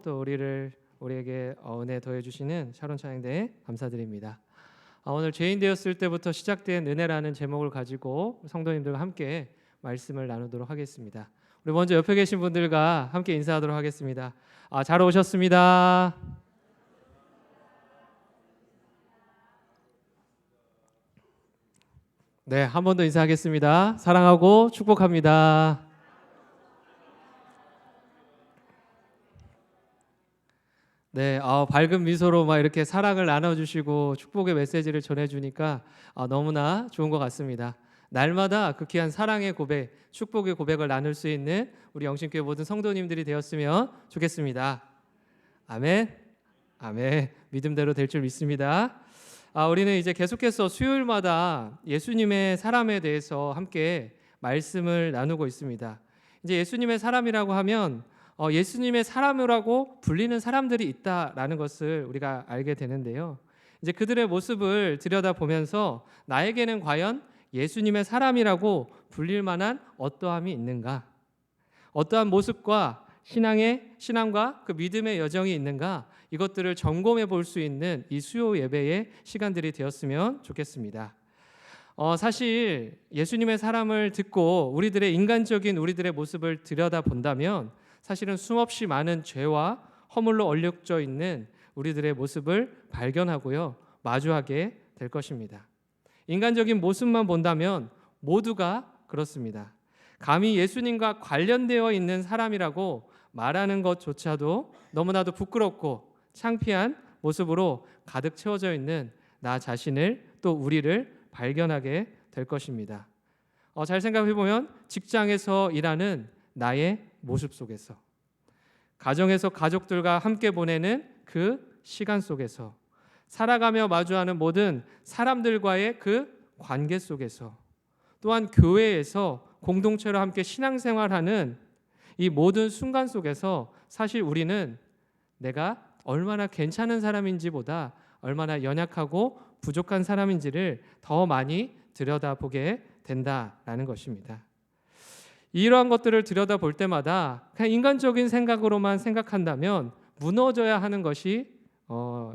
또 우리에게 은혜 더해 주시는 샤론 찬양대에 감사드립니다. 오늘 죄인 되었을 때부터 시작된 은혜라는 제목을 가지고 성도님들과 함께 말씀을 나누도록 하겠습니다. 우리 먼저 옆에 계신 분들과 함께 인사하도록 하겠습니다. 잘 오셨습니다. 네, 한 번 더 인사하겠습니다. 사랑하고 축복합니다. 네, 밝은 미소로 막 이렇게 사랑을 나눠주시고 축복의 메시지를 전해주니까 너무나 좋은 것 같습니다. 날마다 그 귀한 사랑의 고백, 축복의 고백을 나눌 수 있는 우리 영신교회 모든 성도님들이 되었으면 좋겠습니다. 아멘, 아멘. 믿음대로 될 줄 믿습니다. 우리는 이제 계속해서 수요일마다 예수님의 사람에 대해서 함께 말씀을 나누고 있습니다. 이제 예수님의 사람이라고 하면 예수님의 사람이라고 불리는 사람들이 있다라는 것을 우리가 알게 되는데요. 이제 그들의 모습을 들여다보면서 나에게는 과연 예수님의 사람이라고 불릴 만한 어떠함이 있는가? 어떠한 모습과 신앙과 그 믿음의 여정이 있는가? 이것들을 점검해 볼 수 있는 이 수요 예배의 시간들이 되었으면 좋겠습니다. 사실 예수님의 사람을 듣고 우리들의 인간적인 우리들의 모습을 들여다본다면 사실은 수없이 많은 죄와 허물로 얼룩져 있는 우리들의 모습을 발견하고요, 마주하게 될 것입니다. 인간적인 모습만 본다면 모두가 그렇습니다. 감히 예수님과 관련되어 있는 사람이라고 말하는 것조차도 너무나도 부끄럽고 창피한 모습으로 가득 채워져 있는 나 자신을 또 우리를 발견하게 될 것입니다. 잘 생각해 보면 직장에서 일하는 나의 모습 속에서, 가정에서 가족들과 함께 보내는 그 시간 속에서, 살아가며 마주하는 모든 사람들과의 그 관계 속에서, 또한 교회에서 공동체로 함께 신앙생활하는 이 모든 순간 속에서 사실 우리는 내가 얼마나 괜찮은 사람인지보다 얼마나 연약하고 부족한 사람인지를 더 많이 들여다보게 된다라는 것입니다. 이러한 것들을 들여다볼 때마다 그냥 인간적인 생각으로만 생각한다면 무너져야 하는 것이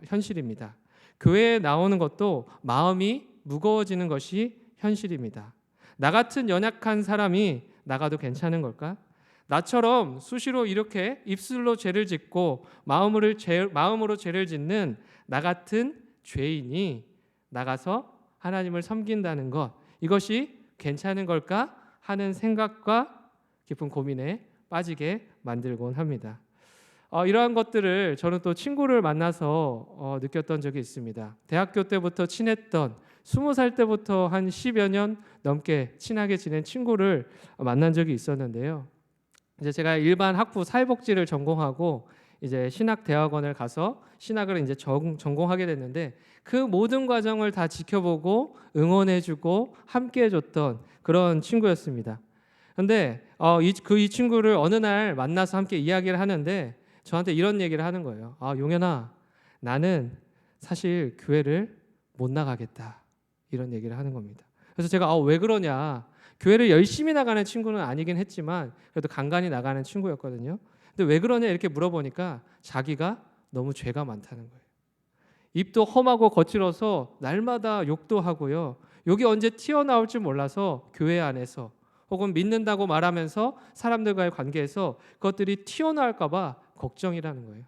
현실입니다. 교회에 나오는 것도 마음이 무거워지는 것이 현실입니다. 나 같은 연약한 사람이 나가도 괜찮은 걸까? 나처럼 수시로 이렇게 입술로 죄를 짓고 마음으로 죄를 짓는 나 같은 죄인이 나가서 하나님을 섬긴다는 것, 이것이 괜찮은 걸까 하는 생각과 깊은 고민에 빠지게 만들곤 합니다. 이러한 것들을 저는 또 친구를 만나서 느꼈던 적이 있습니다. 대학교 때부터 친했던 20살 때부터 한 10여 년 넘게 친하게 지낸 친구를 만난 적이 있었는데요. 이제 제가 일반 학부 사회복지를 전공하고 이제 신학대학원을 가서 신학을 이제 전공하게 됐는데 그 모든 과정을 다 지켜보고 응원해주고 함께해줬던 그런 친구였습니다. 그런데 이 친구를 어느 날 만나서 함께 이야기를 하는데 저한테 이런 얘기를 하는 거예요. 용현아, 나는 사실 교회를 못 나가겠다, 이런 얘기를 하는 겁니다. 그래서 제가 왜 그러냐, 교회를 열심히 나가는 친구는 아니긴 했지만 그래도 간간히 나가는 친구였거든요. 근데 왜 그러냐 이렇게 물어보니까 자기가 너무 죄가 많다는 거예요. 입도 험하고 거칠어서 날마다 욕도 하고요, 욕이 언제 튀어나올지 몰라서 교회 안에서 혹은 믿는다고 말하면서 사람들과의 관계에서 그것들이 튀어나올까 봐 걱정이라는 거예요.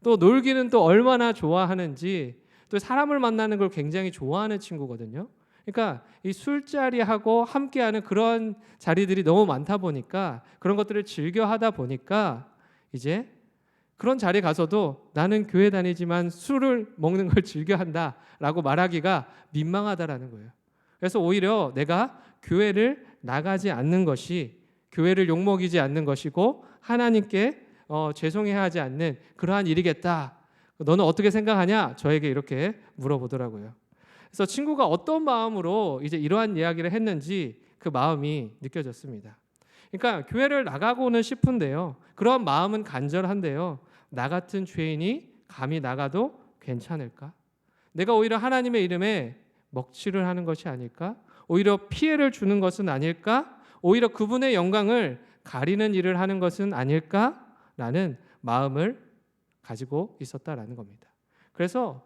또 놀기는 또 얼마나 좋아하는지, 또 사람을 만나는 걸 굉장히 좋아하는 친구거든요. 그러니까 이 술자리하고 함께하는 그런 자리들이 너무 많다 보니까, 그런 것들을 즐겨 하다 보니까 이제 그런 자리에 가서도 나는 교회 다니지만 술을 먹는 걸 즐겨 한다라고 말하기가 민망하다라는 거예요. 그래서 오히려 내가 교회를 나가지 않는 것이, 교회를 욕먹이지 않는 것이고 하나님께 죄송해야 하지 않는 그러한 일이겠다. 너는 어떻게 생각하냐? 저에게 이렇게 물어보더라고요. 그래서 친구가 어떤 마음으로 이제 이러한 이야기를 했는지 그 마음이 느껴졌습니다. 그러니까 교회를 나가고는 싶은데요, 그런 마음은 간절한데요, 나 같은 죄인이 감히 나가도 괜찮을까? 내가 오히려 하나님의 이름에 먹칠을 하는 것이 아닐까? 오히려 피해를 주는 것은 아닐까? 오히려 그분의 영광을 가리는 일을 하는 것은 아닐까? 라는 마음을 가지고 있었다라는 겁니다. 그래서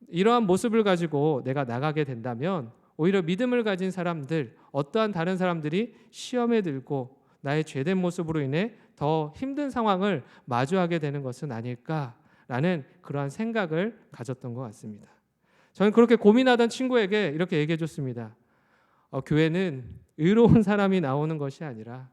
이러한 모습을 가지고 내가 나가게 된다면 오히려 믿음을 가진 사람들, 어떠한 다른 사람들이 시험에 들고 나의 죄된 모습으로 인해 더 힘든 상황을 마주하게 되는 것은 아닐까라는 그러한 생각을 가졌던 것 같습니다. 저는 그렇게 고민하던 친구에게 이렇게 얘기해 줬습니다. 교회는 의로운 사람이 나오는 것이 아니라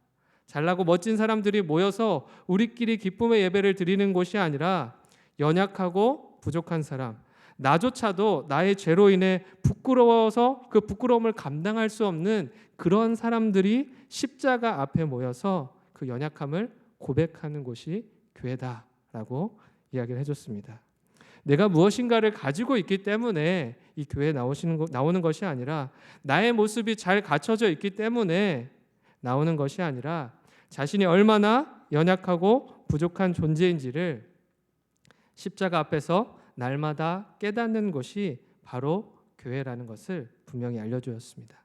잘나고 멋진 사람들이 모여서 우리끼리 기쁨의 예배를 드리는 곳이 아니라 연약하고 부족한 사람, 나조차도 나의 죄로 인해 부끄러워서 그 부끄러움을 감당할 수 없는 그런 사람들이 십자가 앞에 모여서 그 연약함을 고백하는 곳이 교회다라고 이야기를 해줬습니다. 내가 무엇인가를 가지고 있기 때문에 이 교회에 나오는 것이 아니라 나의 모습이 잘 갖춰져 있기 때문에 나오는 것이 아니라 자신이 얼마나 연약하고 부족한 존재인지를 십자가 앞에서 날마다 깨닫는 것이 바로 교회라는 것을 분명히 알려주었습니다.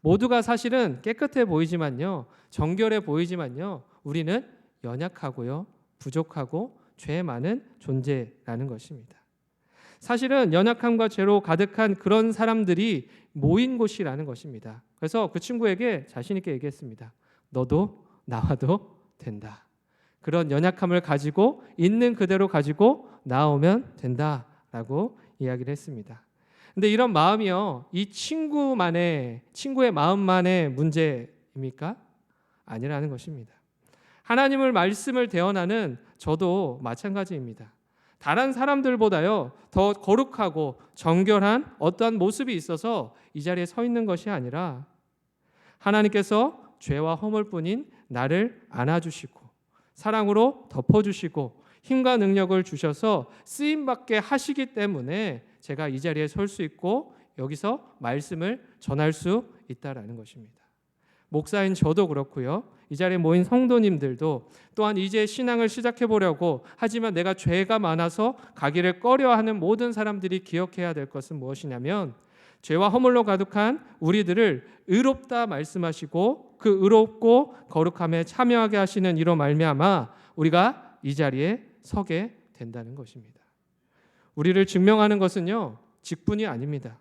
모두가 사실은 깨끗해 보이지만요, 정결해 보이지만요, 우리는 연약하고요, 부족하고 죄 많은 존재라는 것입니다. 사실은 연약함과 죄로 가득한 그런 사람들이 모인 곳이라는 것입니다. 그래서 그 친구에게 자신 있게 얘기했습니다. 너도 나와도 된다. 그런 연약함을 가지고 있는 그대로 가지고 나오면 된다라고 이야기를 했습니다. 근데 이런 마음이요, 이 친구의 마음만의 문제입니까? 아니라는 것입니다. 하나님을 말씀을 대언하는 저도 마찬가지입니다. 다른 사람들보다요 더 거룩하고 정결한 어떠한 모습이 있어서 이 자리에 서 있는 것이 아니라 하나님께서 죄와 허물뿐인 나를 안아주시고 사랑으로 덮어주시고 힘과 능력을 주셔서 쓰임받게 하시기 때문에 제가 이 자리에 설 수 있고 여기서 말씀을 전할 수 있다라는 것입니다. 목사인 저도 그렇고요, 이 자리에 모인 성도님들도 또한 이제 신앙을 시작해 보려고 하지만 내가 죄가 많아서 가기를 꺼려하는 모든 사람들이 기억해야 될 것은 무엇이냐면 죄와 허물로 가득한 우리들을 의롭다 말씀하시고 그 의롭고 거룩함에 참여하게 하시는 이로 말미암아 우리가 이 자리에 서게 된다는 것입니다. 우리를 증명하는 것은요, 직분이 아닙니다.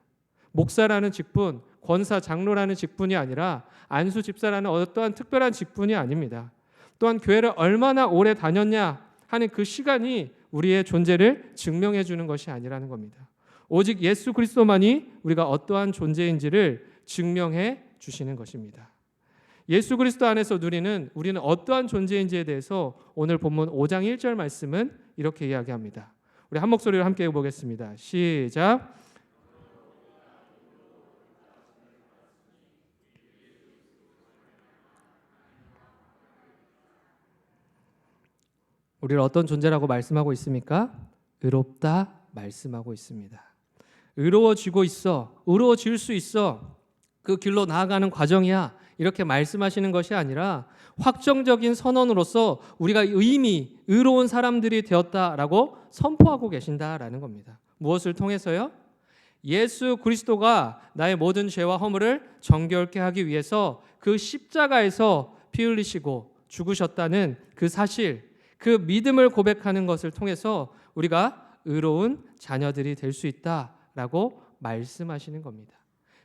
목사라는 직분, 권사, 장로라는 직분이 아니라 안수 집사라는 어떠한 특별한 직분이 아닙니다. 또한 교회를 얼마나 오래 다녔냐 하는 그 시간이 우리의 존재를 증명해 주는 것이 아니라는 겁니다. 오직 예수 그리스도만이 우리가 어떠한 존재인지를 증명해 주시는 것입니다. 예수 그리스도 안에서 우리는 어떠한 존재인지에 대해서 오늘 본문 5장 1절 말씀은 이렇게 이야기합니다. 우리 한 목소리로 함께 해보겠습니다. 시작. 우리를 어떤 존재라고 말씀하고 있습니까? 의롭다 말씀하고 있습니다. 의로워지고 있어, 의로워질 수 있어, 그 길로 나아가는 과정이야, 이렇게 말씀하시는 것이 아니라 확정적인 선언으로서 우리가 이미 의로운 사람들이 되었다라고 선포하고 계신다라는 겁니다. 무엇을 통해서요? 예수 그리스도가 나의 모든 죄와 허물을 정결케 하기 위해서 그 십자가에서 피 흘리시고 죽으셨다는 그 사실, 그 믿음을 고백하는 것을 통해서 우리가 의로운 자녀들이 될 수 있다라고 말씀하시는 겁니다.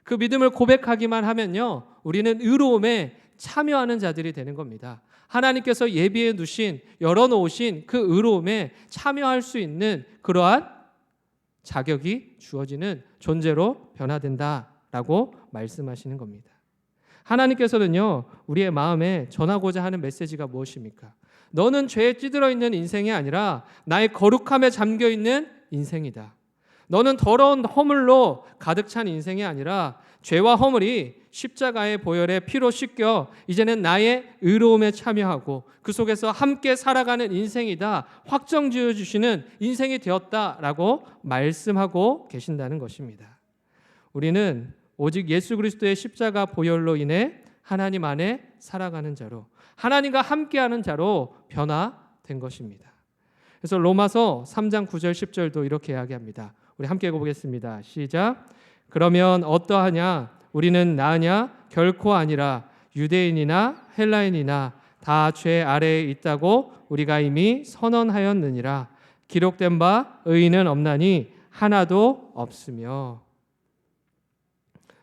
그 믿음을 고백하기만 하면요, 우리는 의로움에 참여하는 자들이 되는 겁니다. 하나님께서 예비해 두신, 열어놓으신 그 의로움에 참여할 수 있는 그러한 자격이 주어지는 존재로 변화된다라고 말씀하시는 겁니다. 하나님께서는요, 우리의 마음에 전하고자 하는 메시지가 무엇입니까? 너는 죄에 찌들어 있는 인생이 아니라 나의 거룩함에 잠겨 있는 인생이다. 너는 더러운 허물로 가득 찬 인생이 아니라 죄와 허물이 십자가의 보혈의 피로 씻겨 이제는 나의 의로움에 참여하고 그 속에서 함께 살아가는 인생이다, 확정 지어주시는 인생이 되었다라고 말씀하고 계신다는 것입니다. 우리는 오직 예수 그리스도의 십자가 보혈로 인해 하나님 안에 살아가는 자로, 하나님과 함께하는 자로 변화된 것입니다. 그래서 로마서 3장 9절 10절도 이렇게 이야기합니다. 우리 함께 읽어보겠습니다. 시작. 그러면 어떠하냐? 우리는 나으냐? 결코 아니라 유대인이나 헬라인이나 다 죄 아래에 있다고 우리가 이미 선언하였느니라. 기록된 바 의인은 없나니 하나도 없으며.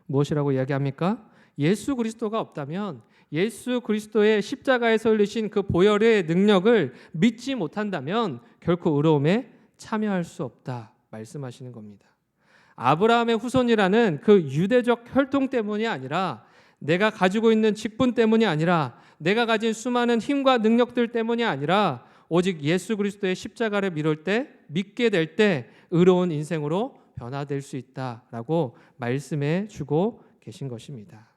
무엇이라고 이야기합니까? 예수 그리스도가 없다면, 예수 그리스도의 십자가에서 흘리신 그 보혈의 능력을 믿지 못한다면 결코 의로움에 참여할 수 없다 말씀하시는 겁니다. 아브라함의 후손이라는 그 유대적 혈통 때문이 아니라, 내가 가지고 있는 직분 때문이 아니라, 내가 가진 수많은 힘과 능력들 때문이 아니라, 오직 예수 그리스도의 십자가를 믿게 될 때 의로운 인생으로 변화될 수 있다라고 말씀해 주고 계신 것입니다.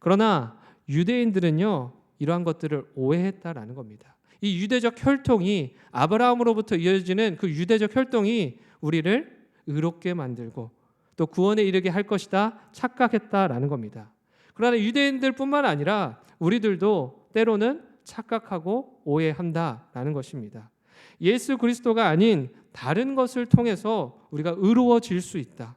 그러나 유대인들은요, 이러한 것들을 오해했다라는 겁니다. 이 유대적 혈통이, 아브라함으로부터 이어지는 그 유대적 혈통이 우리를 의롭게 만들고 또 구원에 이르게 할 것이다 착각했다라는 겁니다. 그러나 유대인들뿐만 아니라 우리들도 때로는 착각하고 오해한다라는 것입니다. 예수 그리스도가 아닌 다른 것을 통해서 우리가 의로워질 수 있다.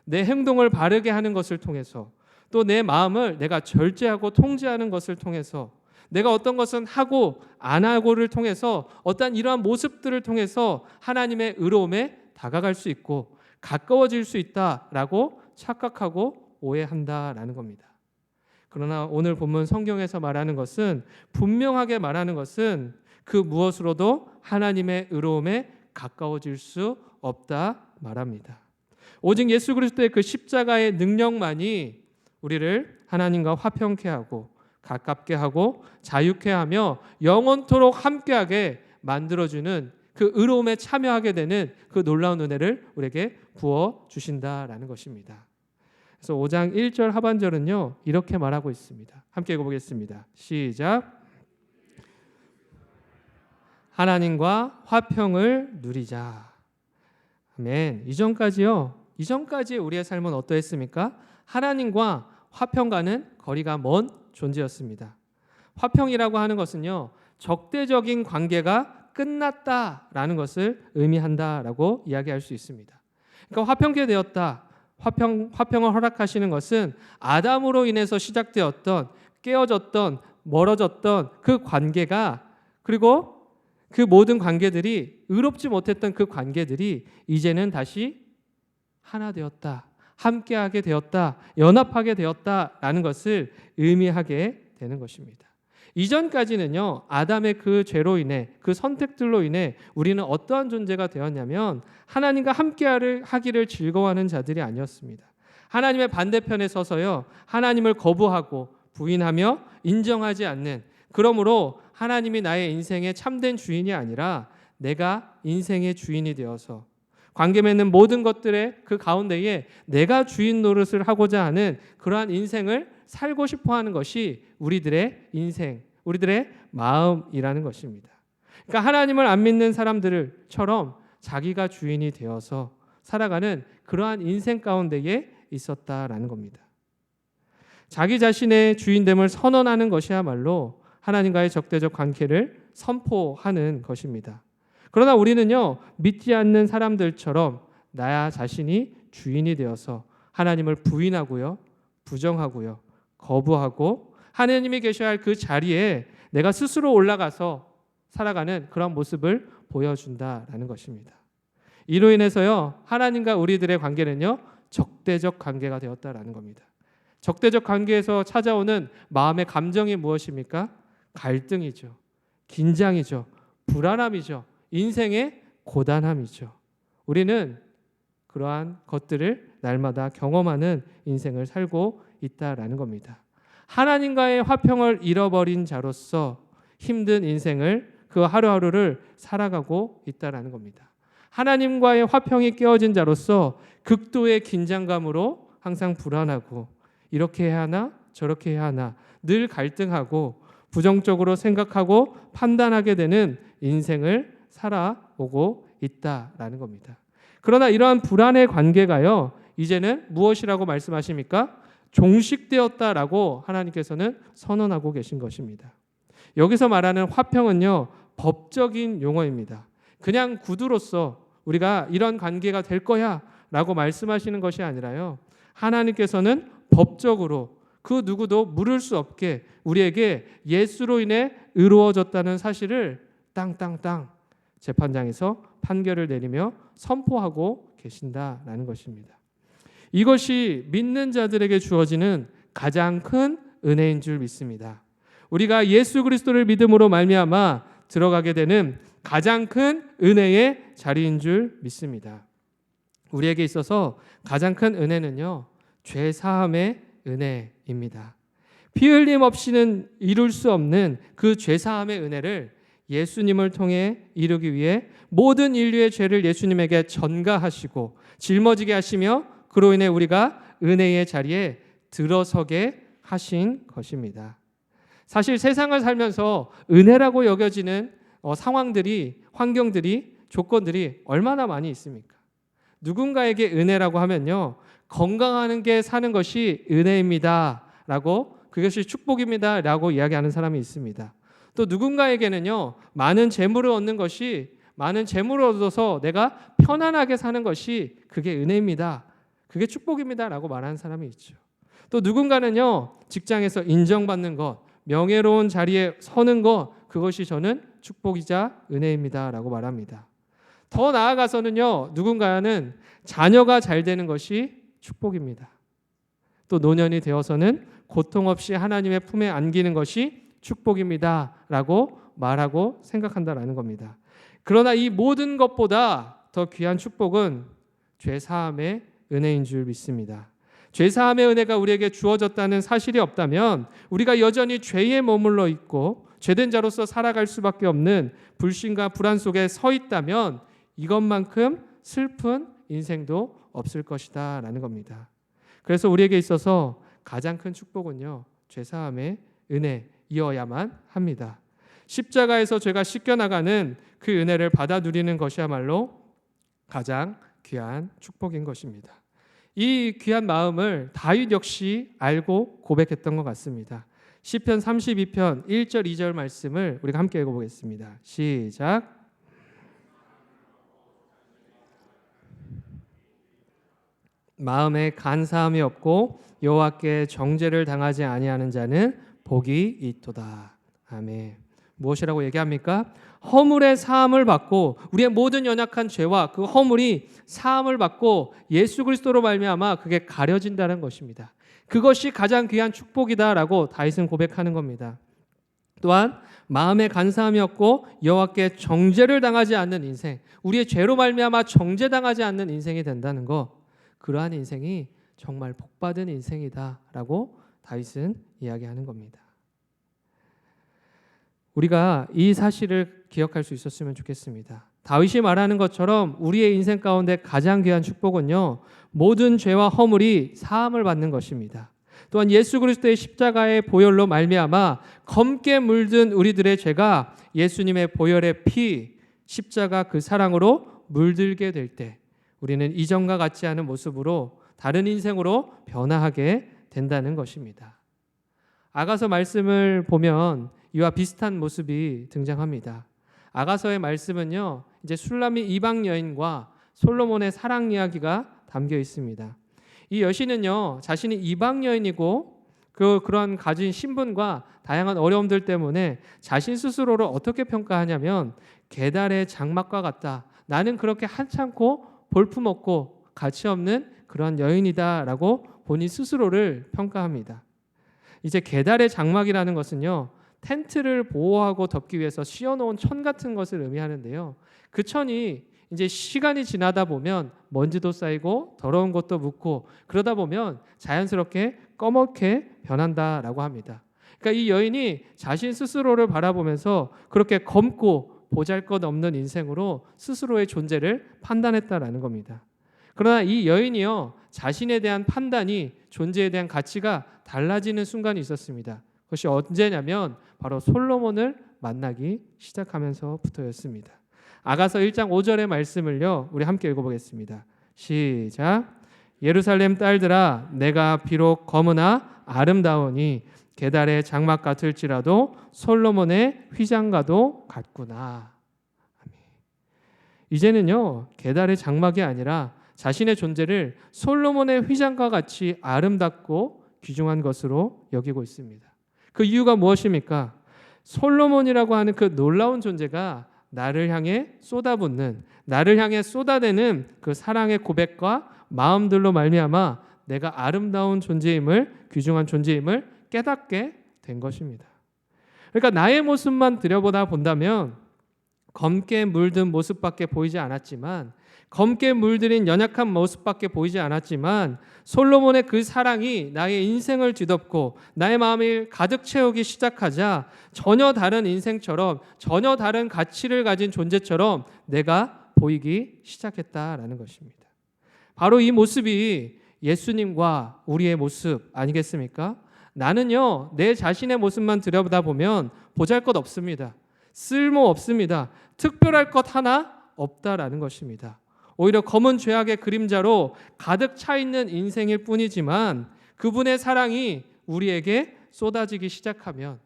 내 행동을 바르게 하는 것을 통해서, 또 내 마음을 내가 절제하고 통제하는 것을 통해서, 내가 어떤 것은 하고 안 하고를 통해서, 어떤 이러한 모습들을 통해서 하나님의 의로움에 다가갈 수 있고 가까워질 수 있다라고 착각하고 오해한다라는 겁니다. 그러나 오늘 본문 성경에서 말하는 것은, 분명하게 말하는 것은 그 무엇으로도 하나님의 의로움에 가까워질 수 없다 말합니다. 오직 예수 그리스도의 그 십자가의 능력만이 우리를 하나님과 화평케 하고 가깝게 하고 자유케 하며 영원토록 함께하게 만들어주는, 그 의로움에 참여하게 되는 그 놀라운 은혜를 우리에게 부어주신다라는 것입니다. 그래서 5장 1절 하반절은요, 이렇게 말하고 있습니다. 함께 읽어보겠습니다. 시작. 하나님과 화평을 누리자. 아멘. 이전까지 우리의 삶은 어떠했습니까? 하나님과 화평과는 거리가 먼 존재였습니다. 화평이라고 하는 것은요, 적대적인 관계가 끝났다라는 것을 의미한다라고 이야기할 수 있습니다. 그러니까 화평케 되었다, 화평을 허락하시는 것은 아담으로 인해서 시작되었던, 깨어졌던, 멀어졌던 그 관계가, 그리고 그 모든 관계들이, 의롭지 못했던 그 관계들이 이제는 다시 하나 되었다, 함께하게 되었다, 연합하게 되었다라는 것을 의미하게 되는 것입니다. 이전까지는요, 아담의 그 죄로 인해, 그 선택들로 인해 우리는 어떠한 존재가 되었냐면 하나님과 함께하기를 즐거워하는 자들이 아니었습니다. 하나님의 반대편에 서서요, 하나님을 거부하고 부인하며 인정하지 않는, 그러므로 하나님이 나의 인생의 참된 주인이 아니라 내가 인생의 주인이 되어서 관계 맺는 모든 것들의 그 가운데에 내가 주인 노릇을 하고자 하는 그러한 인생을 살고 싶어하는 것이 우리들의 인생, 우리들의 마음이라는 것입니다. 그러니까 하나님을 안 믿는 사람들처럼 자기가 주인이 되어서 살아가는 그러한 인생 가운데에 있었다라는 겁니다. 자기 자신의 주인됨을 선언하는 것이야말로 하나님과의 적대적 관계를 선포하는 것입니다. 그러나 우리는요, 믿지 않는 사람들처럼 나 자신이 주인이 되어서 하나님을 부인하고요, 부정하고요, 거부하고 하나님이 계셔야 할 그 자리에 내가 스스로 올라가서 살아가는 그런 모습을 보여준다라는 것입니다. 이로 인해서요, 하나님과 우리들의 관계는요, 적대적 관계가 되었다라는 겁니다. 적대적 관계에서 찾아오는 마음의 감정이 무엇입니까? 갈등이죠, 긴장이죠, 불안함이죠, 인생의 고단함이죠. 우리는 그러한 것들을 날마다 경험하는 인생을 살고 있다라는 겁니다. 하나님과의 화평을 잃어버린 자로서 힘든 인생을, 그 하루하루를 살아가고 있다라는 겁니다. 하나님과의 화평이 깨어진 자로서 극도의 긴장감으로 항상 불안하고, 이렇게 해야 하나 저렇게 해야 하나 늘 갈등하고 부정적으로 생각하고 판단하게 되는 인생을 살아오고 있다라는 겁니다. 그러나 이러한 불안의 관계가요, 이제는 무엇이라고 말씀하십니까? 종식되었다라고 하나님께서는 선언하고 계신 것입니다. 여기서 말하는 화평은요, 법적인 용어입니다. 그냥 구두로서 우리가 이런 관계가 될 거야 라고 말씀하시는 것이 아니라요, 하나님께서는 법적으로 그 누구도 물을 수 없게 우리에게 예수로 인해 의로워졌다는 사실을 땅땅땅 재판장에서 판결을 내리며 선포하고 계신다라는 것입니다. 이것이 믿는 자들에게 주어지는 가장 큰 은혜인 줄 믿습니다. 우리가 예수 그리스도를 믿음으로 말미암아 들어가게 되는 가장 큰 은혜의 자리인 줄 믿습니다. 우리에게 있어서 가장 큰 은혜는요, 죄 사함의 은혜입니다. 피 흘림 없이는 이룰 수 없는 그 죄 사함의 은혜를 예수님을 통해 이루기 위해 모든 인류의 죄를 예수님에게 전가하시고 짊어지게 하시며 그로 인해 우리가 은혜의 자리에 들어서게 하신 것입니다. 사실 세상을 살면서 은혜라고 여겨지는 상황들이, 환경들이, 조건들이 얼마나 많이 있습니까? 누군가에게 은혜라고 하면요, 건강한 게 사는 것이 은혜입니다 라고, 그것이 축복입니다 라고 이야기하는 사람이 있습니다. 또 누군가에게는요, 많은 재물을 얻는 것이, 많은 재물을 얻어서 내가 편안하게 사는 것이 그게 은혜입니다, 그게 축복입니다 라고 말하는 사람이 있죠. 또 누군가는요, 직장에서 인정받는 것, 명예로운 자리에 서는 것, 그것이 저는 축복이자 은혜입니다 라고 말합니다. 더 나아가서는요, 누군가는 자녀가 잘 되는 것이 축복입니다. 또 노년이 되어서는 고통 없이 하나님의 품에 안기는 것이 축복입니다 라고 말하고 생각한다라는 겁니다. 그러나 이 모든 것보다 더 귀한 축복은 죄사함의 은혜인 줄 믿습니다. 죄사함의 은혜가 우리에게 주어졌다는 사실이 없다면 우리가 여전히 죄에 머물러 있고 죄된 자로서 살아갈 수밖에 없는 불신과 불안 속에 서 있다면 이것만큼 슬픈 인생도 없을 것이다 라는 겁니다. 그래서 우리에게 있어서 가장 큰 축복은요, 죄사함의 은혜이어야만 합니다. 십자가에서 죄가 씻겨나가는 그 은혜를 받아 누리는 것이야말로 가장 귀한 축복인 것입니다. 이 귀한 마음을 다윗 역시 알고 고백했던 것 같습니다. 시편 32편 1절 2절 말씀을 우리가 함께 읽어보겠습니다. 시작. 마음에 간사함이 없고 여호와께 정죄를 당하지 아니하는 자는 복이 있도다. 아멘. 무엇이라고 얘기합니까? 허물의 사함을 받고 우리의 모든 연약한 죄와 그 허물이 사함을 받고 예수 그리스도로 말미암아 그게 가려진다는 것입니다. 그것이 가장 귀한 축복이다라고 다윗은 고백하는 겁니다. 또한 마음에 간사함이 없고 여호와께 정죄를 당하지 않는 인생, 우리의 죄로 말미암아 정죄당하지 않는 인생이 된다는 것, 그러한 인생이 정말 복받은 인생이다라고 다윗은 이야기하는 겁니다. 우리가 이 사실을 기억할 수 있었으면 좋겠습니다. 다윗이 말하는 것처럼 우리의 인생 가운데 가장 귀한 축복은요, 모든 죄와 허물이 사함을 받는 것입니다. 또한 예수 그리스도의 십자가의 보혈로 말미암아 검게 물든 우리들의 죄가 예수님의 보혈의 피, 십자가 그 사랑으로 물들게 될 때 우리는 이전과 같지 않은 모습으로 다른 인생으로 변화하게 된다는 것입니다. 아가서 말씀을 보면 이와 비슷한 모습이 등장합니다. 아가서의 말씀은요, 이제 술람이 이방 여인과 솔로몬의 사랑 이야기가 담겨 있습니다. 이 여신은요, 자신이 이방 여인이고 그런 가진 신분과 다양한 어려움들 때문에 자신 스스로를 어떻게 평가하냐면 게달의 장막과 같다. 나는 그렇게 한참고 볼품없고 가치 없는 그런 여인이다라고 본인 스스로를 평가합니다. 이제 게달의 장막이라는 것은요, 텐트를 보호하고 덮기 위해서 씌워놓은 천 같은 것을 의미하는데요. 그 천이 이제 시간이 지나다 보면 먼지도 쌓이고 더러운 것도 묻고 그러다 보면 자연스럽게 꺼멓게 변한다라고 합니다. 그러니까 이 여인이 자신 스스로를 바라보면서 그렇게 검고 보잘것없는 인생으로 스스로의 존재를 판단했다라는 겁니다. 그러나 이 여인이요, 자신에 대한 판단이, 존재에 대한 가치가 달라지는 순간이 있었습니다. 그것이 언제냐면 바로 솔로몬을 만나기 시작하면서부터였습니다. 아가서 1장 5절의 말씀을요, 우리 함께 읽어보겠습니다. 시작. 예루살렘 딸들아, 내가 비록 검으나 아름다우니 게달의 장막 같을지라도 솔로몬의 휘장과도 같구나. 이제는요, 게달의 장막이 아니라 자신의 존재를 솔로몬의 휘장과 같이 아름답고 귀중한 것으로 여기고 있습니다. 그 이유가 무엇입니까? 솔로몬이라고 하는 그 놀라운 존재가 나를 향해 쏟아붓는, 나를 향해 쏟아내는 그 사랑의 고백과 마음들로 말미암아 내가 아름다운 존재임을, 귀중한 존재임을 깨닫게 된 것입니다. 그러니까 나의 모습만 들여보다 본다면 검게 물든 모습밖에 보이지 않았지만, 검게 물들인 연약한 모습밖에 보이지 않았지만, 솔로몬의 그 사랑이 나의 인생을 뒤덮고 나의 마음을 가득 채우기 시작하자 전혀 다른 인생처럼, 전혀 다른 가치를 가진 존재처럼 내가 보이기 시작했다라는 것입니다. 바로 이 모습이 예수님과 우리의 모습 아니겠습니까? 나는요, 내 자신의 모습만 들여다보면 보잘것없습니다. 쓸모없습니다. 특별할 것 하나 없다라는 것입니다. 오히려 검은 죄악의 그림자로 가득 차 있는 인생일 뿐이지만, 그분의 사랑이 우리에게 쏟아지기 시작하면,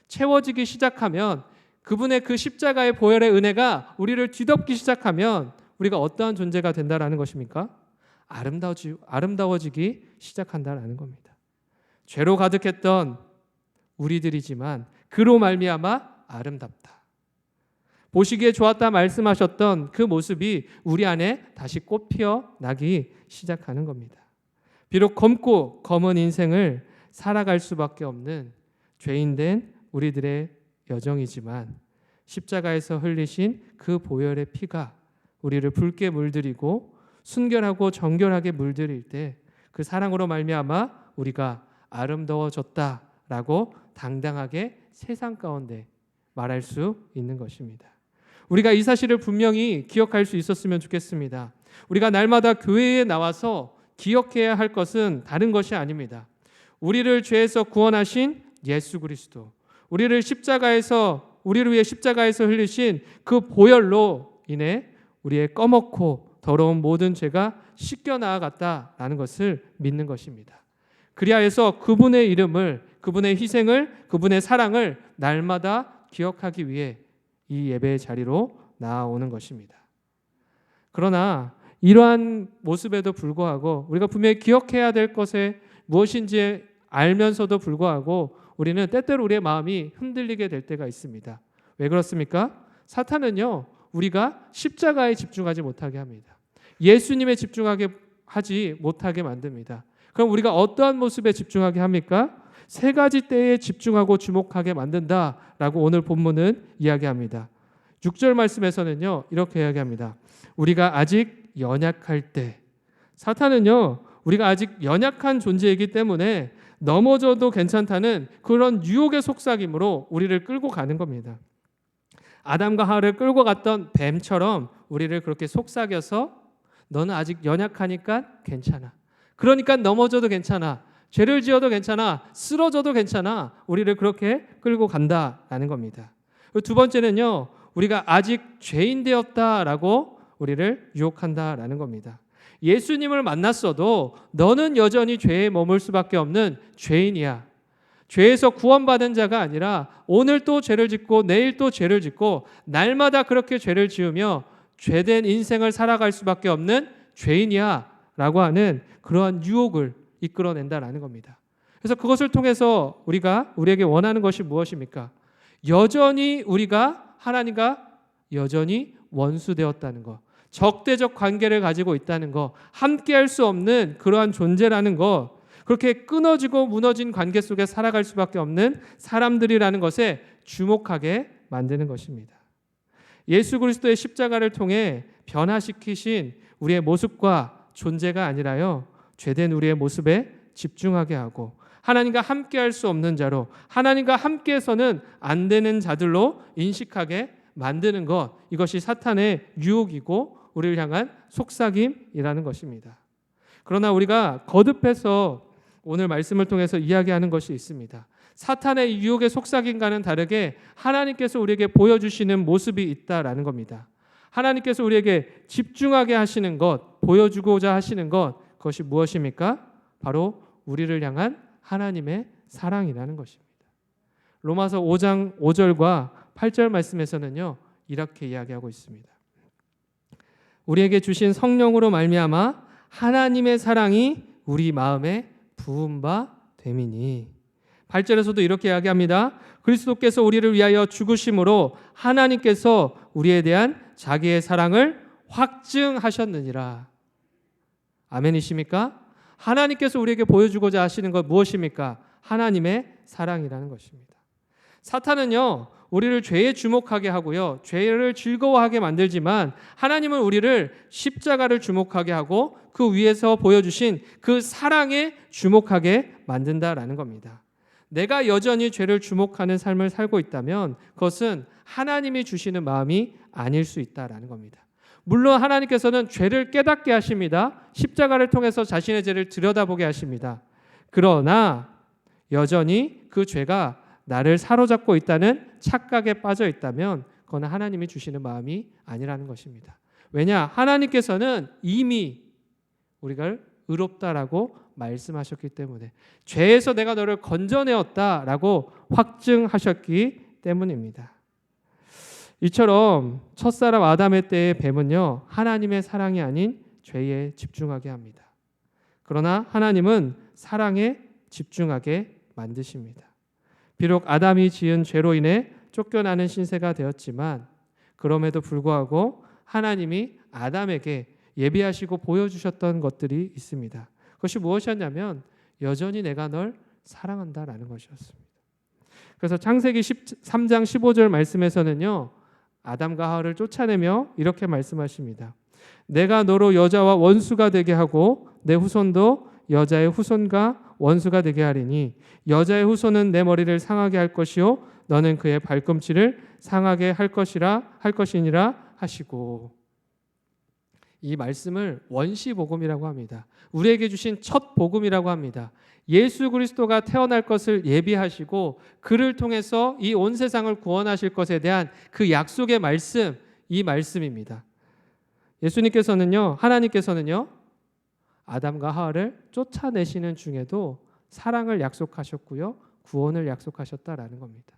채워지기 시작하면, 그분의 그 십자가의 보혈의 은혜가 우리를 뒤덮기 시작하면 우리가 어떠한 존재가 된다라는 것입니까? 아름다워지기 시작한다라는 겁니다. 죄로 가득했던 우리들이지만 그로 말미암아 아름답다. 보시기에 좋았다 말씀하셨던 그 모습이 우리 안에 다시 꽃피어 나기 시작하는 겁니다. 비록 검고 검은 인생을 살아갈 수밖에 없는 죄인된 우리들의 여정이지만, 십자가에서 흘리신 그 보혈의 피가 우리를 붉게 물들이고 순결하고 정결하게 물들일 때 그 사랑으로 말미암아 우리가 아름다워졌다라고 당당하게 세상 가운데 말할 수 있는 것입니다. 우리가 이 사실을 분명히 기억할 수 있었으면 좋겠습니다. 우리가 날마다 교회에 나와서 기억해야 할 것은 다른 것이 아닙니다. 우리를 죄에서 구원하신 예수 그리스도, 우리를 위해 십자가에서 흘리신 그 보혈로 인해 우리의 꺼먹고 더러운 모든 죄가 씻겨 나아갔다라는 것을 믿는 것입니다. 그리하여서 그분의 이름을, 그분의 희생을, 그분의 사랑을 날마다 기억하기 위해 이 예배의 자리로 나아오는 것입니다. 그러나 이러한 모습에도 불구하고 우리가 분명히 기억해야 될 것에 무엇인지 알면서도 불구하고 우리는 때때로 우리의 마음이 흔들리게 될 때가 있습니다. 왜 그렇습니까? 사탄은요, 우리가 십자가에 집중하지 못하게 합니다. 예수님에 집중하게 하지 못하게 만듭니다. 그럼 우리가 어떠한 모습에 집중하게 합니까? 세 가지 때에 집중하고 주목하게 만든다라고 오늘 본문은 이야기합니다. 6절 말씀에서는요, 이렇게 이야기합니다. 우리가 아직 연약할 때, 사탄은요, 우리가 아직 연약한 존재이기 때문에 넘어져도 괜찮다는 그런 유혹의 속삭임으로 우리를 끌고 가는 겁니다. 아담과 하와를 끌고 갔던 뱀처럼 우리를 그렇게 속삭여서 너는 아직 연약하니까 괜찮아, 그러니까 넘어져도 괜찮아, 죄를 지어도 괜찮아, 쓰러져도 괜찮아, 우리를 그렇게 끌고 간다라는 겁니다. 두 번째는요, 우리가 아직 죄인 되었다라고 우리를 유혹한다라는 겁니다. 예수님을 만났어도 너는 여전히 죄에 머물 수밖에 없는 죄인이야. 죄에서 구원받은 자가 아니라 오늘 또 죄를 짓고 내일 또 죄를 짓고 날마다 그렇게 죄를 지으며 죄된 인생을 살아갈 수밖에 없는 죄인이야 라고 하는 그러한 유혹을 이끌어낸다라는 겁니다. 그래서 그것을 통해서 우리에게 원하는 것이 무엇입니까? 여전히 우리가 하나님과 여전히 원수되었다는 것, 적대적 관계를 가지고 있다는 것, 함께할 수 없는 그러한 존재라는 것, 그렇게 끊어지고 무너진 관계 속에 살아갈 수밖에 없는 사람들이라는 것에 주목하게 만드는 것입니다. 예수 그리스도의 십자가를 통해 변화시키신 우리의 모습과 존재가 아니라요, 죄된 우리의 모습에 집중하게 하고 하나님과 함께할 수 없는 자로, 하나님과 함께해서는 안 되는 자들로 인식하게 만드는 것, 이것이 사탄의 유혹이고 우리를 향한 속삭임이라는 것입니다. 그러나 우리가 거듭해서 오늘 말씀을 통해서 이야기하는 것이 있습니다. 사탄의 유혹의 속삭임과는 다르게 하나님께서 우리에게 보여주시는 모습이 있다라는 겁니다. 하나님께서 우리에게 집중하게 하시는 것, 보여주고자 하시는 것, 그것이 무엇입니까? 바로 우리를 향한 하나님의 사랑이라는 것입니다. 로마서 5장 5절과 8절 말씀에서는요, 이렇게 이야기하고 있습니다. 우리에게 주신 성령으로 말미암아 하나님의 사랑이 우리 마음에 부은 바 됨이니, 8절에서도 이렇게 이야기합니다. 그리스도께서 우리를 위하여 죽으심으로 하나님께서 우리에 대한 자기의 사랑을 확증하셨느니라. 아멘이십니까? 하나님께서 우리에게 보여주고자 하시는 것 무엇입니까? 하나님의 사랑이라는 것입니다. 사탄은요, 우리를 죄에 주목하게 하고요, 죄를 즐거워하게 만들지만 하나님은 우리를 십자가를 주목하게 하고 그 위에서 보여주신 그 사랑에 주목하게 만든다라는 겁니다. 내가 여전히 죄를 주목하는 삶을 살고 있다면 그것은 하나님이 주시는 마음이 아닐 수 있다라는 겁니다. 물론 하나님께서는 죄를 깨닫게 하십니다. 십자가를 통해서 자신의 죄를 들여다보게 하십니다. 그러나 여전히 그 죄가 나를 사로잡고 있다는 착각에 빠져 있다면 그건 하나님이 주시는 마음이 아니라는 것입니다. 왜냐? 하나님께서는 이미 우리가 의롭다라고 말씀하셨기 때문에, 죄에서 내가 너를 건져내었다라고 확증하셨기 때문입니다. 이처럼 첫사람 아담의 때의 뱀은요, 하나님의 사랑이 아닌 죄에 집중하게 합니다. 그러나 하나님은 사랑에 집중하게 만드십니다. 비록 아담이 지은 죄로 인해 쫓겨나는 신세가 되었지만 그럼에도 불구하고 하나님이 아담에게 예비하시고 보여주셨던 것들이 있습니다. 그것이 무엇이었냐면 여전히 내가 널 사랑한다라는 것이었습니다. 그래서 창세기 13장 15절 말씀에서는요, 아담과 하와를 쫓아내며 이렇게 말씀하십니다. 내가 너로 여자와 원수가 되게 하고 내 후손도 여자의 후손과 원수가 되게 하리니 여자의 후손은 내 머리를 상하게 할 것이요 너는 그의 발꿈치를 상하게 할 것이니라 하시고, 이 말씀을 원시복음이라고 합니다. 우리에게 주신 첫 복음이라고 합니다. 예수 그리스도가 태어날 것을 예비하시고 그를 통해서 이 온 세상을 구원하실 것에 대한 그 약속의 말씀, 이 말씀입니다. 예수님께서는요, 하나님께서는요, 아담과 하와를 쫓아내시는 중에도 사랑을 약속하셨고요, 구원을 약속하셨다라는 겁니다.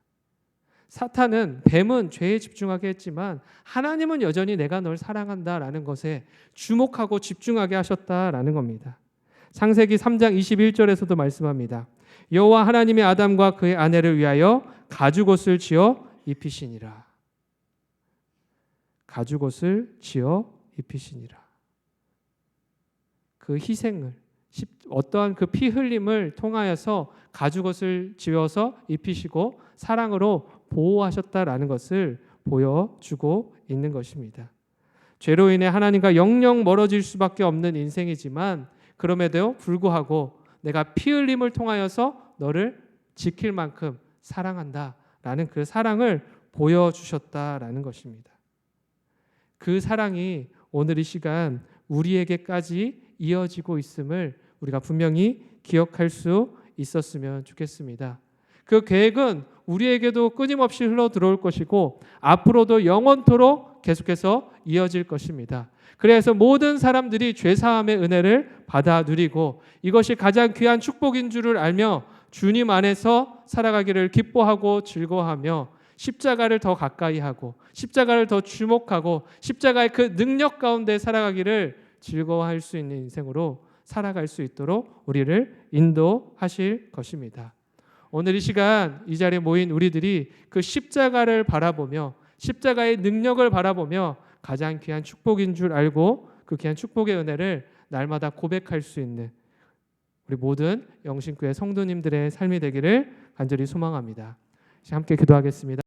사탄은, 뱀은 죄에 집중하게 했지만 하나님은 여전히 내가 널 사랑한다라는 것에 주목하고 집중하게 하셨다라는 겁니다. 창세기 3장 21절에서도 말씀합니다. 여호와 하나님이 아담과 그의 아내를 위하여 가죽옷을 지어 입히시니라. 가죽옷을 지어 입히시니라. 그 희생을, 어떠한 그 피 흘림을 통하여서 가죽옷을 지어서 입히시고 사랑으로 보호하셨다라는 것을 보여주고 있는 것입니다. 죄로 인해 하나님과 영영 멀어질 수밖에 없는 인생이지만 그럼에도 불구하고 내가 피 흘림을 통하여서 너를 지킬 만큼 사랑한다라는 그 사랑을 보여주셨다라는 것입니다. 그 사랑이 오늘 이 시간 우리에게까지 이어지고 있음을 우리가 분명히 기억할 수 있었으면 좋겠습니다. 그 계획은 우리에게도 끊임없이 흘러 들어올 것이고 앞으로도 영원토록 계속해서 이어질 것입니다. 그래서 모든 사람들이 죄사함의 은혜를 받아 누리고 이것이 가장 귀한 축복인 줄을 알며 주님 안에서 살아가기를 기뻐하고 즐거워하며 십자가를 더 가까이 하고 십자가를 더 주목하고 십자가의 그 능력 가운데 살아가기를 즐거워할 수 있는 인생으로 살아갈 수 있도록 우리를 인도하실 것입니다. 오늘 이 시간 이 자리에 모인 우리들이 그 십자가를 바라보며 십자가의 능력을 바라보며 가장 귀한 축복인 줄 알고 그 귀한 축복의 은혜를 날마다 고백할 수 있는 우리 모든 영신교회 성도님들의 삶이 되기를 간절히 소망합니다. 함께 기도하겠습니다.